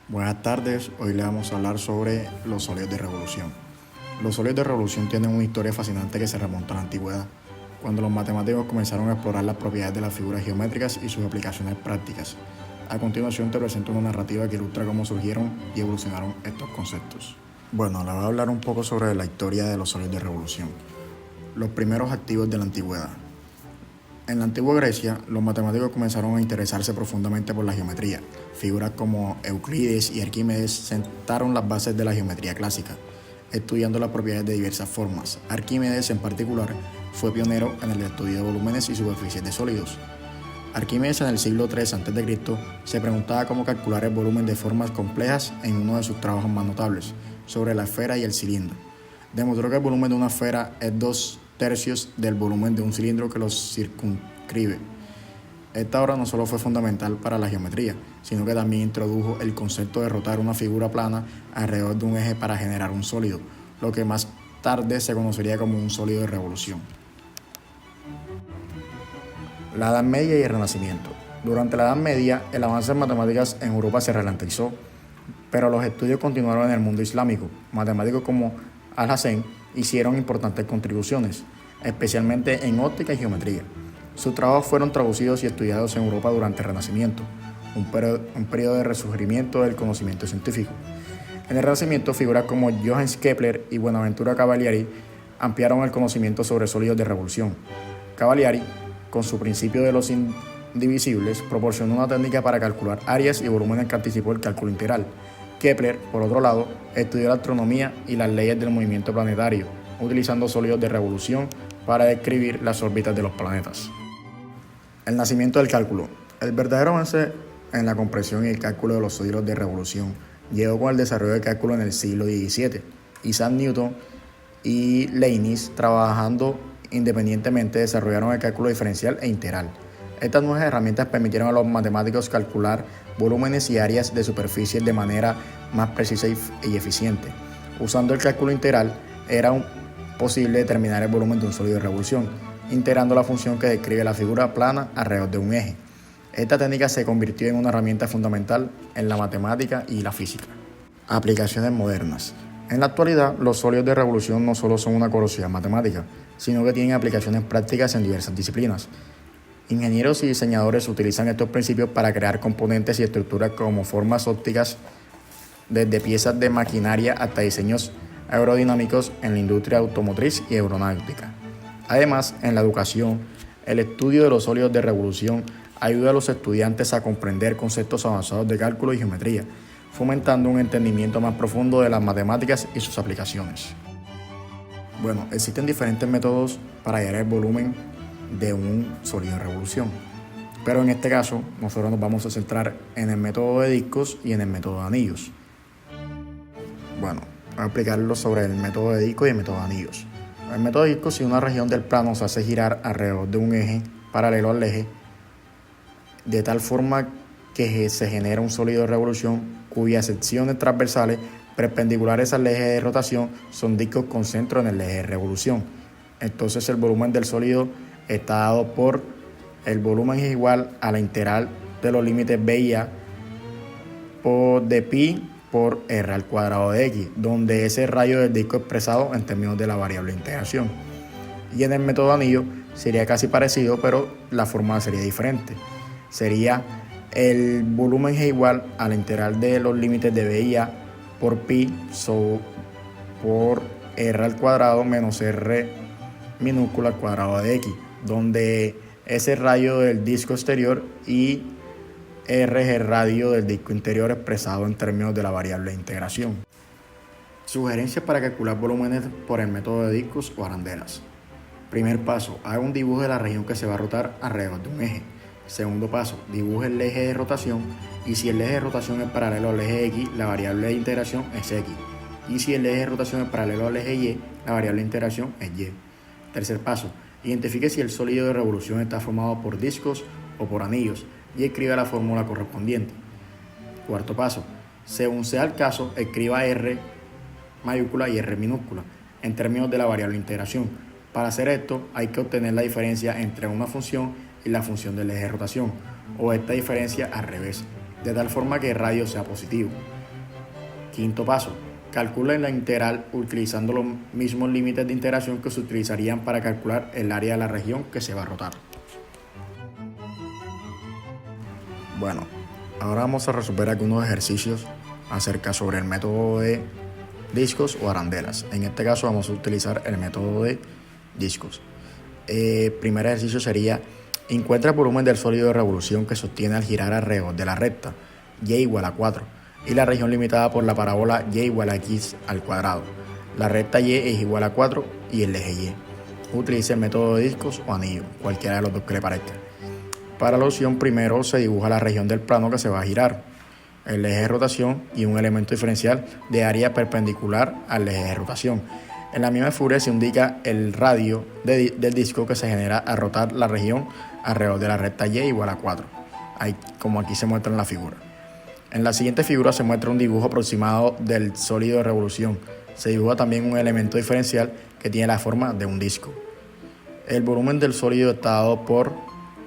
Buenas tardes, hoy le vamos a hablar sobre los sólidos de revolución. Los sólidos de revolución tienen una historia fascinante que se remonta a la antigüedad, cuando los matemáticos comenzaron a explorar las propiedades de las figuras geométricas y sus aplicaciones prácticas. A continuación te presento una narrativa que ilustra cómo surgieron y evolucionaron estos conceptos. Bueno, le voy a hablar un poco sobre la historia de los sólidos de revolución. Los primeros activos de la antigüedad. En la antigua Grecia, los matemáticos comenzaron a interesarse profundamente por la geometría. Figuras como Euclides y Arquímedes sentaron las bases de la geometría clásica, estudiando las propiedades de diversas formas. Arquímedes, en particular, fue pionero en el estudio de volúmenes y superficies de sólidos. Arquímedes, en el siglo III a.C., se preguntaba cómo calcular el volumen de formas complejas en uno de sus trabajos más notables, sobre la esfera y el cilindro. Demostró que el volumen de una esfera es 2/3 del volumen de un cilindro que los circunscribe. Esta obra no solo fue fundamental para la geometría, sino que también introdujo el concepto de rotar una figura plana alrededor de un eje para generar un sólido, lo que más tarde se conocería como un sólido de revolución. La Edad Media y el Renacimiento. Durante la Edad Media, el avance en matemáticas en Europa se ralentizó, pero los estudios continuaron en el mundo islámico. Matemáticos como Al-Hazen hicieron importantes contribuciones, especialmente en óptica y geometría. Sus trabajos fueron traducidos y estudiados en Europa durante el Renacimiento, un periodo de resurgimiento del conocimiento científico. En el Renacimiento, figuras como Johannes Kepler y Bonaventura Cavalieri ampliaron el conocimiento sobre sólidos de revolución. Cavalieri, con su principio de los indivisibles, proporcionó una técnica para calcular áreas y volúmenes que anticipó el cálculo integral. Kepler, por otro lado, estudió la astronomía y las leyes del movimiento planetario, utilizando sólidos de revolución para describir las órbitas de los planetas. El nacimiento del cálculo. El verdadero avance en la comprensión y el cálculo de los sólidos de revolución llegó con el desarrollo del cálculo en el siglo XVII. Isaac Newton y Leibniz, trabajando independientemente, desarrollaron el cálculo diferencial e integral. Estas nuevas herramientas permitieron a los matemáticos calcular volúmenes y áreas de superficies de manera más precisa y eficiente. Usando el cálculo integral, era posible determinar el volumen de un sólido de revolución, integrando la función que describe la figura plana alrededor de un eje. Esta técnica se convirtió en una herramienta fundamental en la matemática y la física. Aplicaciones modernas. En la actualidad, los sólidos de revolución no solo son una curiosidad matemática, sino que tienen aplicaciones prácticas en diversas disciplinas. Ingenieros y diseñadores utilizan estos principios para crear componentes y estructuras como formas ópticas, desde piezas de maquinaria hasta diseños aerodinámicos en la industria automotriz y aeronáutica. Además, en la educación, el estudio de los sólidos de revolución ayuda a los estudiantes a comprender conceptos avanzados de cálculo y geometría, fomentando un entendimiento más profundo de las matemáticas y sus aplicaciones. Bueno, existen diferentes métodos para hallar el volumen de un sólido de revolución, pero en este caso nosotros nos vamos a centrar en el método de discos y en el método de anillos. Bueno, voy a explicarlo sobre el método de discos y el método de anillos. El método de discos, si una región del plano se hace girar alrededor de un eje paralelo al eje, de tal forma que se genera un sólido de revolución cuyas secciones transversales perpendiculares al eje de rotación son discos con centro en el eje de revolución. Entonces el volumen del sólido está dado por el volumen es igual a la integral de los límites B y A de pi por r al cuadrado de x, donde ese radio del disco expresado en términos de la variable integración. Y en el método de anillo sería casi parecido, pero la fórmula sería diferente. Sería el volumen es igual a la integral de los límites de B y A por pi por r al cuadrado menos r minúscula al cuadrado de x, donde es el radio del disco exterior y r es el radio del disco interior expresado en términos de la variable de integración. Sugerencias para calcular volúmenes por el método de discos o arandelas. Primer paso, haga un dibujo de la región que se va a rotar alrededor de un eje. Segundo paso, dibuje el eje de rotación y si el eje de rotación es paralelo al eje X, la variable de integración es X. Y si el eje de rotación es paralelo al eje Y, la variable de integración es Y. Tercer paso, identifique si el sólido de revolución está formado por discos o por anillos y escriba la fórmula correspondiente. Cuarto paso, según sea el caso, escriba R mayúscula y R minúscula en términos de la variable de integración. Para hacer esto, hay que obtener la diferencia entre una función y la función del eje de rotación, o esta diferencia al revés, de tal forma que el radio sea positivo. Quinto paso. Calcula la integral utilizando los mismos límites de integración que se utilizarían para calcular el área de la región que se va a rotar. Bueno, ahora vamos a resolver algunos ejercicios acerca sobre el método de discos o arandelas. En este caso vamos a utilizar el método de discos. Primer ejercicio sería: encuentra el volumen del sólido de revolución que sostiene al girar alrededor de la recta y igual a 4 y la región limitada por la parábola y igual a x al cuadrado. La recta y es igual a 4 y el eje y. Utilice el método de discos o anillo, cualquiera de los dos que le parezca. Para la opción primero se dibuja la región del plano que se va a girar, el eje de rotación y un elemento diferencial de área perpendicular al eje de rotación. En la misma figura se indica el radio del disco que se genera al rotar la región alrededor de la recta y igual a 4, como aquí se muestra en la figura. En la siguiente figura se muestra un dibujo aproximado del sólido de revolución. Se dibuja también un elemento diferencial que tiene la forma de un disco. El volumen del sólido está dado por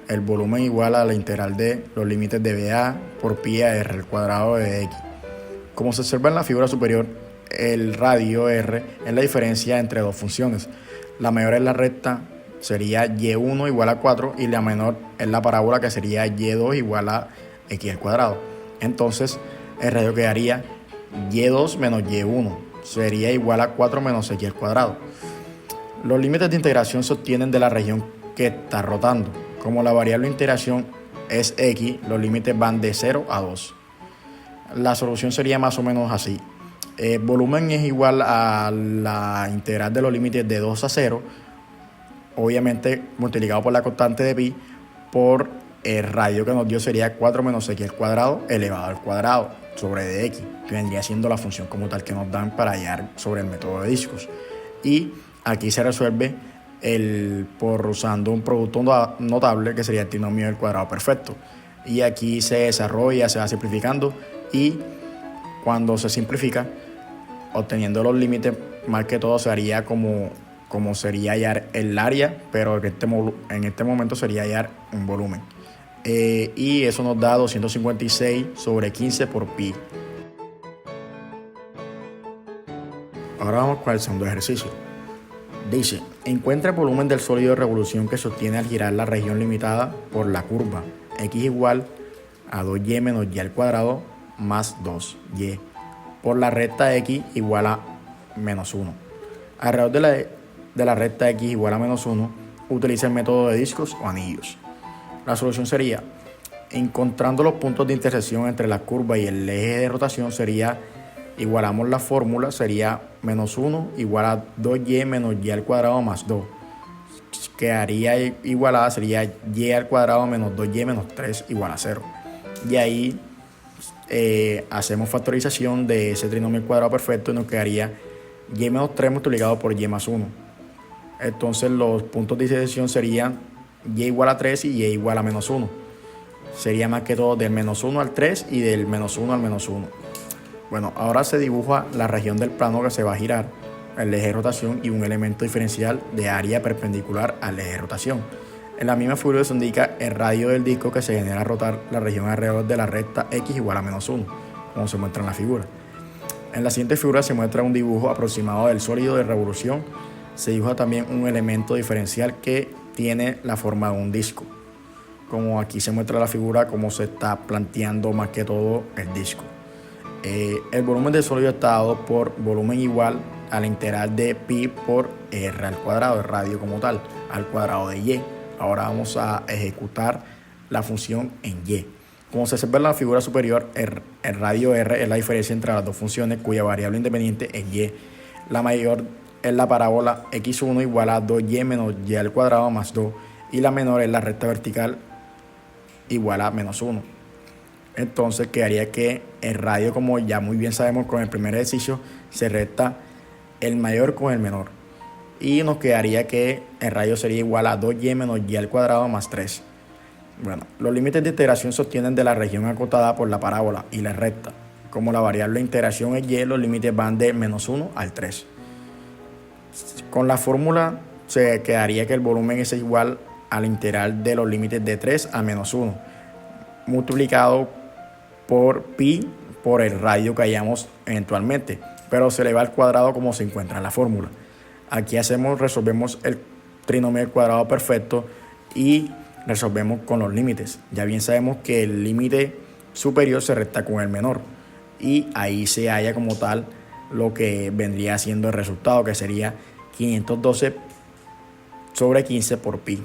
el volumen igual a la integral de los límites de BA por pi a r al cuadrado de x. Como se observa en la figura superior, el radio r es la diferencia entre dos funciones. La mayor es la recta, sería y1 igual a 4, y la menor es la parábola, que sería y2 igual a x al cuadrado. Entonces el radio quedaría y2 menos y1, sería igual a 4 menos x al cuadrado. Los límites de integración se obtienen de la región que está rotando. Como la variable de integración es x, los límites van de 0 a 2. La solución sería más o menos así. El volumen es igual a la integral de los límites de 2 a 0, obviamente multiplicado por la constante de pi, por el radio que nos dio sería 4 menos x al cuadrado elevado al cuadrado sobre dx, que vendría siendo la función como tal que nos dan para hallar sobre el método de discos. Y aquí se resuelve por usando un producto notable que sería el trinomio del cuadrado perfecto. Y aquí se desarrolla, se va simplificando, y cuando se simplifica, obteniendo los límites, más que todo se haría como sería hallar el área, pero en este momento sería hallar un volumen. Y eso nos da 256 sobre 15 por pi. Ahora vamos con el segundo ejercicio. Dice: encuentra el volumen del sólido de revolución que sostiene al girar la región limitada por la curva x igual a 2y menos y al cuadrado más 2y por la recta x igual a menos 1. Alrededor de la recta x igual a menos 1, utiliza el método de discos o anillos. La solución sería: encontrando los puntos de intersección entre la curva y el eje de rotación, igualamos la fórmula, sería menos 1 igual a 2y menos y al cuadrado más 2. Quedaría igualada, sería y al cuadrado menos 2y menos 3 igual a 0. Y ahí hacemos factorización de ese trinomio al cuadrado perfecto y nos quedaría y menos 3 multiplicado por y más 1. Entonces los puntos de intersección serían y igual a 3 y y igual a menos 1. Sería más que todo del menos 1 al 3 y del menos 1 al menos 1. Bueno, ahora se dibuja la región del plano que se va a girar, el eje de rotación y un elemento diferencial de área perpendicular al eje de rotación. En la misma figura se indica el radio del disco que se genera al rotar la región alrededor de la recta x igual a menos 1, como se muestra en la figura. En la siguiente figura se muestra un dibujo aproximado del sólido de revolución. Se dibuja también un elemento diferencial que tiene la forma de un disco. Como aquí se muestra la figura, como se está planteando más que todo el disco. El volumen del sólido está dado por volumen igual a la integral de pi por r al cuadrado, el radio como tal, al cuadrado de y. Ahora vamos a ejecutar la función en y. Como se observa en la figura superior, el radio r es la diferencia entre las dos funciones cuya variable independiente es y. La mayor es la parábola x1 igual a 2y menos y al cuadrado más 2, y la menor es la recta vertical igual a menos 1. Entonces quedaría que el radio, como ya muy bien sabemos con el primer ejercicio, se resta el mayor con el menor. Y nos quedaría que el radio sería igual a 2y menos y al cuadrado más 3. Bueno, los límites de integración se obtienen de la región acotada por la parábola y la recta. Como la variable de integración es y, los límites van de menos 1 al 3. Con la fórmula se quedaría que el volumen es igual a la integral de los límites de 3 a menos 1, multiplicado por pi por el radio que hayamos eventualmente, pero se eleva al cuadrado como se encuentra en la fórmula. Aquí resolvemos el trinomio del cuadrado perfecto y resolvemos con los límites. Ya bien sabemos que el límite superior se resta con el menor y ahí se halla como tal lo que vendría siendo el resultado, que sería 512 sobre 15 por pi.